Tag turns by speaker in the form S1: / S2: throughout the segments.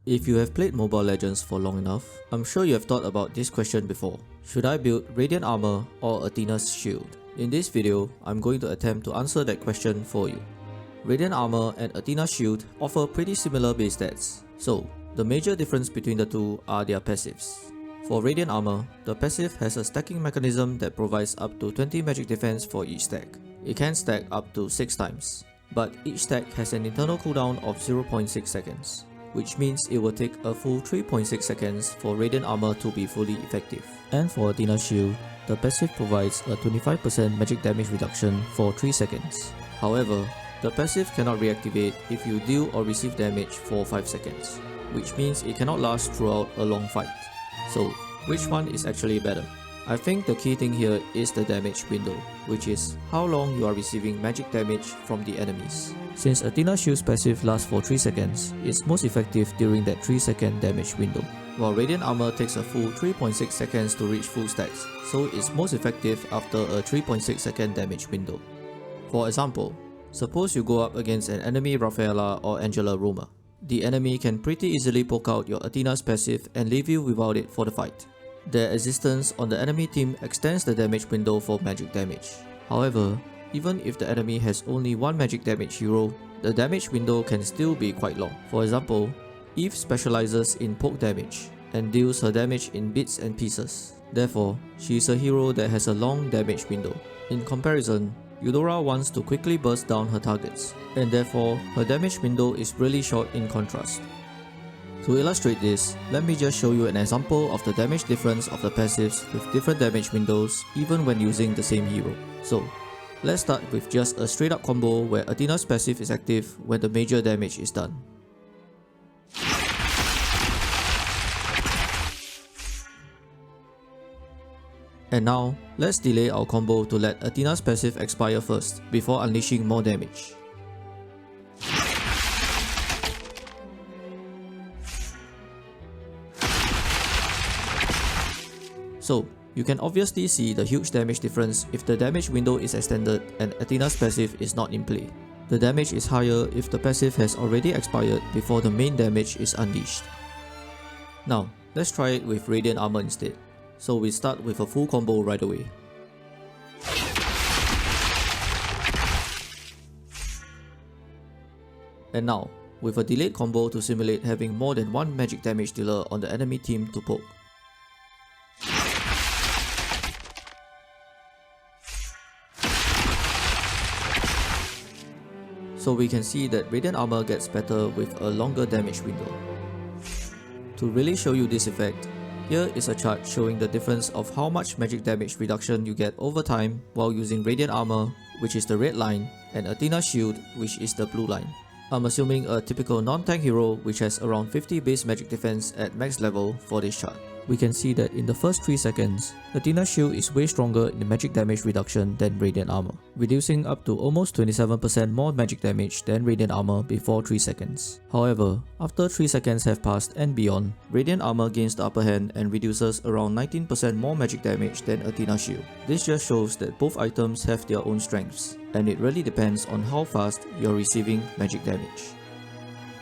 S1: If you have played Mobile Legends for long enough, I'm sure you have thought about this question before. Should I build Radiant Armor or Athena's Shield? In this video, I'm going to attempt to answer that question for you. Radiant Armor and Athena's Shield offer pretty similar base stats, so the major difference between the two are their passives. For Radiant Armor, the passive has a stacking mechanism that provides up to 20 magic defense for each stack. It can stack up to 6 times, but each stack has an internal cooldown of 0.6 seconds, which means it will take a full 3.6 seconds for Radiant Armor to be fully effective. And for Athena's Shield, the passive provides a 25% magic damage reduction for 3 seconds. However, the passive cannot reactivate if you deal or receive damage for 5 seconds, which means it cannot last throughout a long fight. So, which one is actually better? I think the key thing here is the damage window, which is how long you are receiving magic damage from the enemies. Since Athena's Shield's passive lasts for 3 seconds, it's most effective during that 3-second damage window, while Radiant Armor takes a full 3.6 seconds to reach full stacks, so it's most effective after a 3.6 second damage window. For example, suppose you go up against an enemy Rafaela or Angela Roma. The enemy can pretty easily poke out your Athena's passive and leave you without it for the fight. Their existence on the enemy team extends the damage window for magic damage. However, even if the enemy has only one magic damage hero, the damage window can still be quite long. For example, Eve specializes in poke damage and deals her damage in bits and pieces. Therefore, she is a hero that has a long damage window. In comparison, Eudora wants to quickly burst down her targets, and therefore her damage window is really short in contrast. To illustrate this, let me just show you an example of the damage difference of the passives with different damage windows even when using the same hero. So, let's start with just a straight up combo where Athena's passive is active when the major damage is done. And now, let's delay our combo to let Athena's passive expire first before unleashing more damage. So, you can obviously see the huge damage difference if the damage window is extended and Athena's passive is not in play. The damage is higher if the passive has already expired before the main damage is unleashed. Now, let's try it with Radiant Armor instead. So we start with a full combo right away. And now, with a delayed combo to simulate having more than one magic damage dealer on the enemy team to poke. So we can see that Radiant Armor gets better with a longer damage window. To really show you this effect, here is a chart showing the difference of how much magic damage reduction you get over time while using Radiant Armor, which is the red line, and Athena's Shield, which is the blue line. I'm assuming a typical non-tank hero which has around 50 base magic defense at max level for this chart. We can see that in the first 3 seconds, Athena's Shield is way stronger in magic damage reduction than Radiant Armor, reducing up to almost 27% more magic damage than Radiant Armor before 3 seconds. However, after 3 seconds have passed and beyond, Radiant Armor gains the upper hand and reduces around 19% more magic damage than Athena's Shield. This just shows that both items have their own strengths, and it really depends on how fast you're receiving magic damage.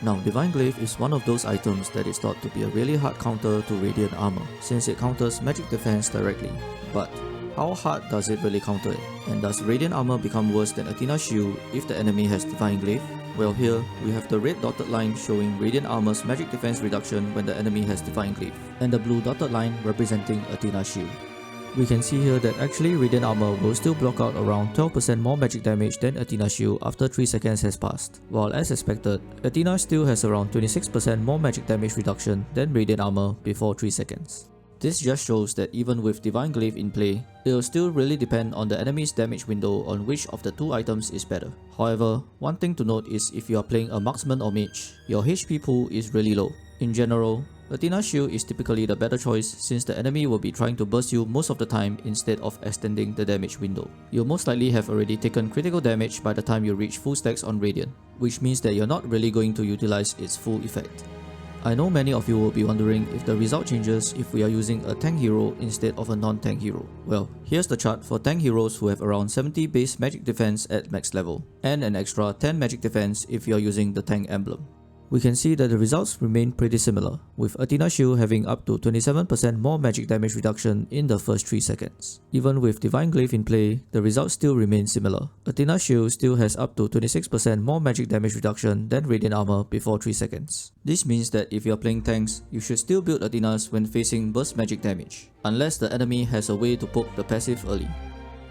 S1: Now, Divine Glaive is one of those items that is thought to be a really hard counter to Radiant Armor, since it counters magic defense directly. But how hard does it really counter it? And does Radiant Armor become worse than Athena's Shield if the enemy has Divine Glaive? Well, here we have the red dotted line showing Radiant Armor's magic defense reduction when the enemy has Divine Glaive, and the blue dotted line representing Athena's Shield. We can see here that actually Radiant Armor will still block out around 12% more magic damage than Athena's Shield after 3 seconds has passed, while as expected, Athena still has around 26% more magic damage reduction than Radiant Armor before 3 seconds. This just shows that even with Divine Glaive in play, it will still really depend on the enemy's damage window on which of the two items is better. However, one thing to note is if you are playing a marksman or mage, your HP pool is really low. In general, Athena's Shield is typically the better choice since the enemy will be trying to burst you most of the time instead of extending the damage window. You'll most likely have already taken critical damage by the time you reach full stacks on Radiant, which means that you're not really going to utilize its full effect. I know many of you will be wondering if the result changes if we are using a tank hero instead of a non-tank hero. Well, here's the chart for tank heroes who have around 70 base magic defense at max level, and an extra 10 magic defense if you're using the tank emblem. We can see that the results remain pretty similar, with Athena shield having up to 27% more magic damage reduction in the first 3 seconds. Even with Divine Glaive in play, the results still remain similar. Athena shield still has up to 26% more magic damage reduction than Radiant Armor before 3 seconds. This means that if you're playing tanks, you should still build Athenas when facing burst magic damage, unless the enemy has a way to poke the passive early.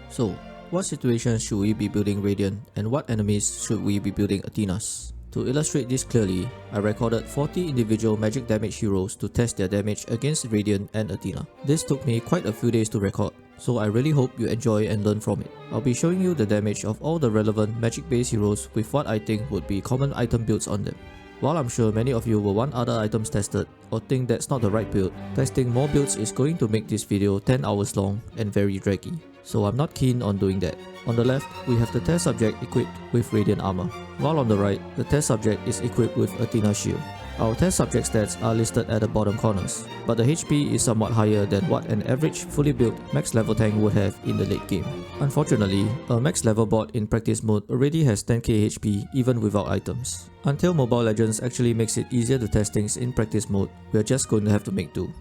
S1: So, what situations should we be building Radiant, and what enemies should we be building Athenas? To illustrate this clearly, I recorded 40 individual magic damage heroes to test their damage against Radiant and Athena. This took me quite a few days to record, so I really hope you enjoy and learn from it. I'll be showing you the damage of all the relevant magic based heroes with what I think would be common item builds on them. While I'm sure many of you will want other items tested or think that's not the right build, testing more builds is going to make this video 10 hours long and very draggy. So I'm not keen on doing that. On the left, we have the test subject equipped with Radiant Armor, while on the right, the test subject is equipped with Athena Shield. Our test subject stats are listed at the bottom corners, but the HP is somewhat higher than what an average fully built max level tank would have in the late game. Unfortunately, a max level bot in practice mode already has 10k HP even without items. Until Mobile Legends actually makes it easier to test things in practice mode, we're just going to have to make do.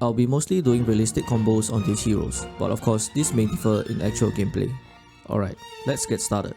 S1: I'll be mostly doing realistic combos on these heroes, but of course this may differ in actual gameplay. Alright, let's get started.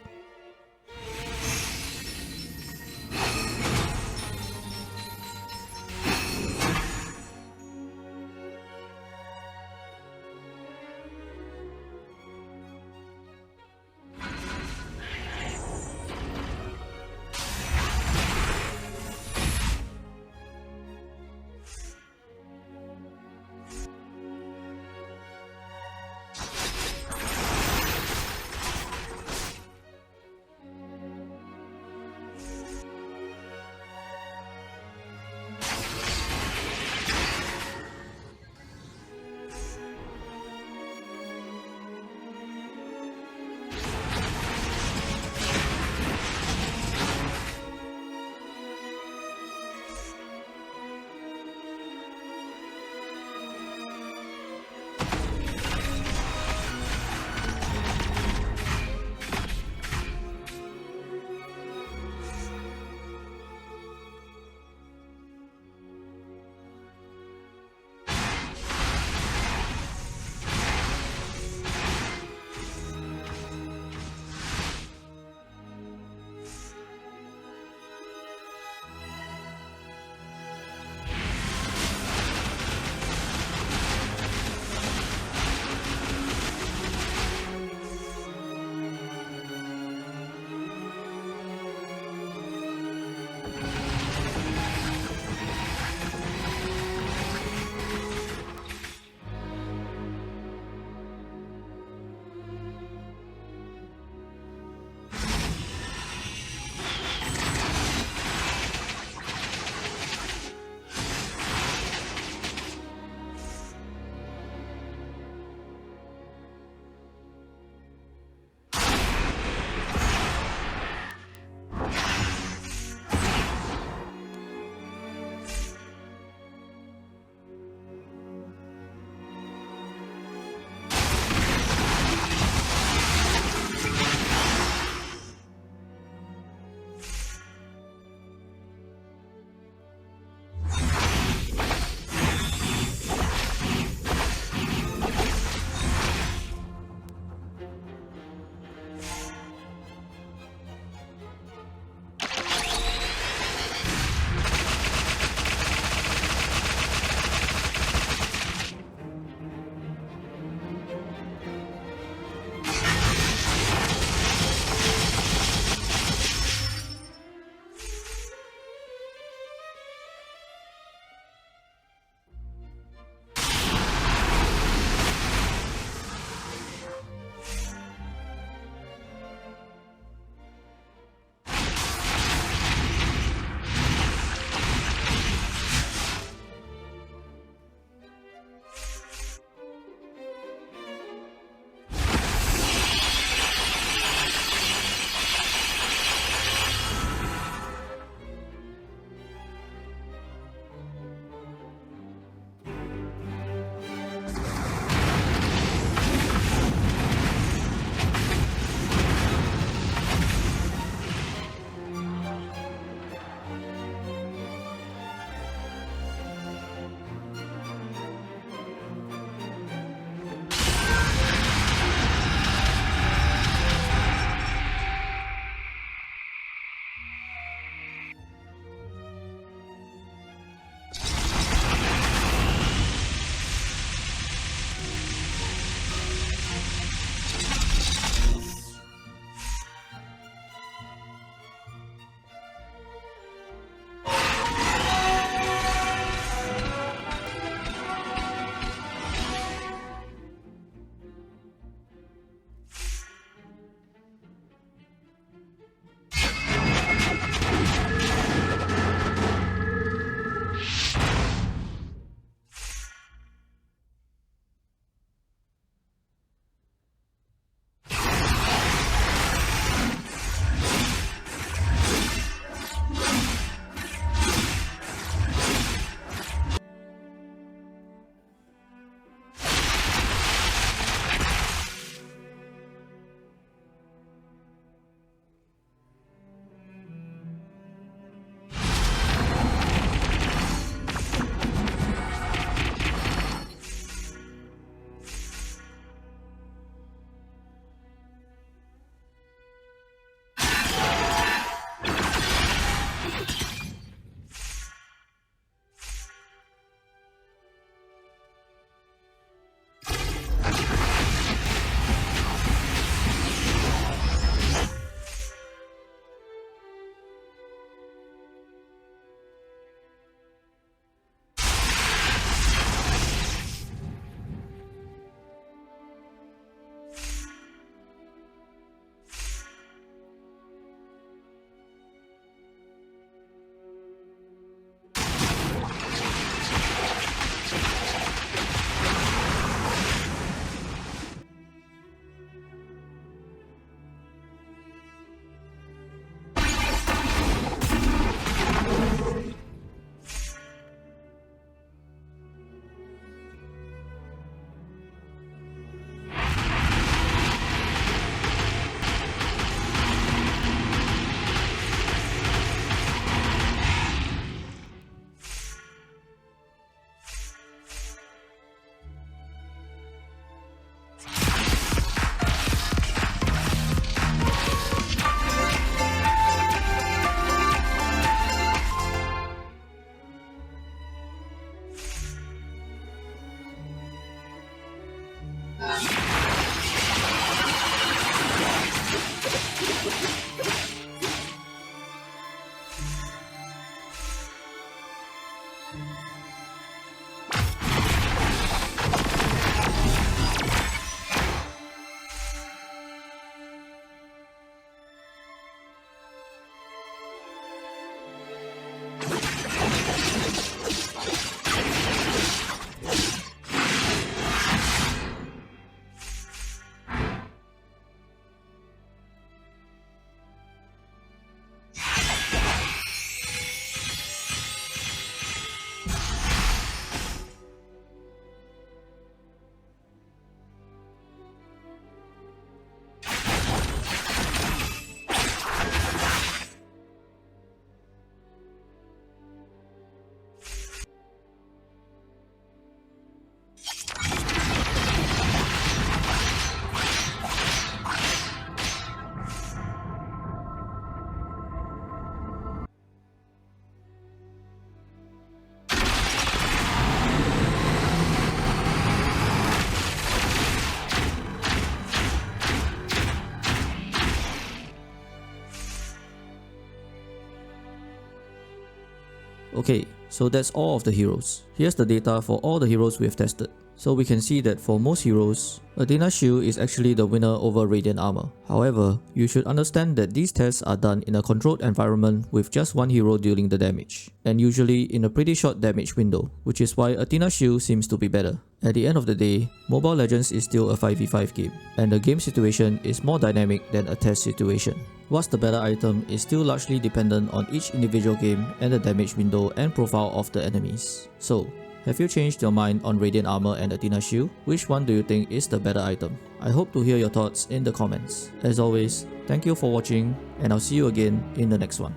S1: Okay, so that's all of the heroes. Here's the data for all the heroes we have tested. So we can see that for most heroes, Athena's shield is actually the winner over Radiant Armor. However, you should understand that these tests are done in a controlled environment with just one hero dealing the damage, and usually in a pretty short damage window, which is why Athena's shield seems to be better. At the end of the day, Mobile Legends is still a 5v5 game, and the game situation is more dynamic than a test situation. What's the better item is still largely dependent on each individual game and the damage window and profile of the enemies. So, have you changed your mind on Radiant Armor and Athena Shield? Which one do you think is the better item? I hope to hear your thoughts in the comments. As always, thank you for watching, and I'll see you again in the next one.